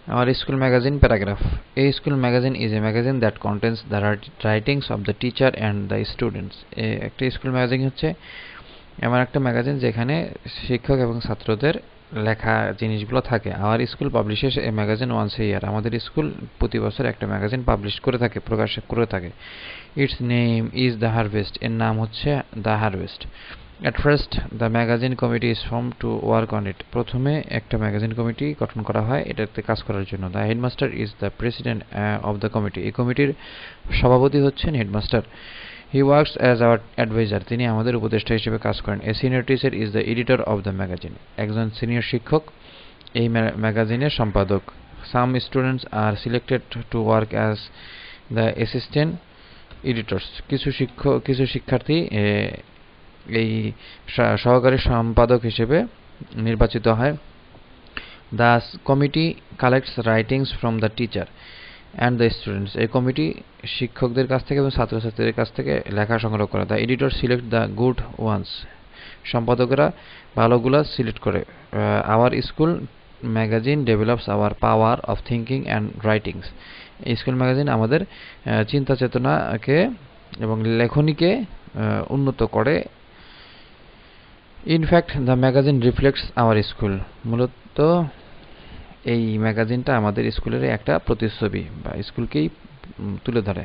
Our school magazine paragraph. A school magazine is a magazine that contains the writings of the teacher and the students. একটা school magazine হচ্ছে এমন একটা magazine যেখানে শিক্ষক এবং ছাত্রদের লেখা জিনিসগুলো থাকে। Our school publishes a magazine once a year. আমাদের স্কুল প্রতি বছর একটা ম্যাগাজিন পাবলিশ করে থাকে, প্রকাশ করে থাকে। It's name is the harvest. এর নাম হচ্ছে the harvest. At first, the magazine committee is formed to work on it. প্রথমে একটা ম্যাগাজিন কমিটি গঠন করা হয় এটাতে কাজ করার জন্য। The headmaster is the president of the committee. এই কমিটির সভাপতি হচ্ছেন headmaster. He works as our advisor. তিনি আমাদের উপদেষ্টা হিসেবে কাজ করেন। A senior teacher is the editor of the magazine. একজন সিনিয়র শিক্ষক এই ম্যাগাজিনের সম্পাদক। Some students are selected to work as the assistant editors. কিছু শিক্ষার্থী এই সহকারী সম্পাদক হিসেবে নির্বাচিত হয়। The committee collects writings from the teacher and the students. এই কমিটি শিক্ষকদের কাছ থেকে এবং ছাত্রছাত্রীদের কাছ থেকে লেখা সংগ্রহ করে। The editor select the good ones. সম্পাদকেরা ভালোগুলা সিলেক্ট করে। Our school magazine develops our power of thinking and writings. এই স্কুল ম্যাগাজিন আমাদের চিন্তা চেতনাকে এবং লেখনীকে উন্নত করে। In fact, the magazine reflects our school. মূলত এই ম্যাগাজিনটা আমাদের স্কুলের একটা প্রতিচ্ছবি বা স্কুলকেই তুলে ধরে।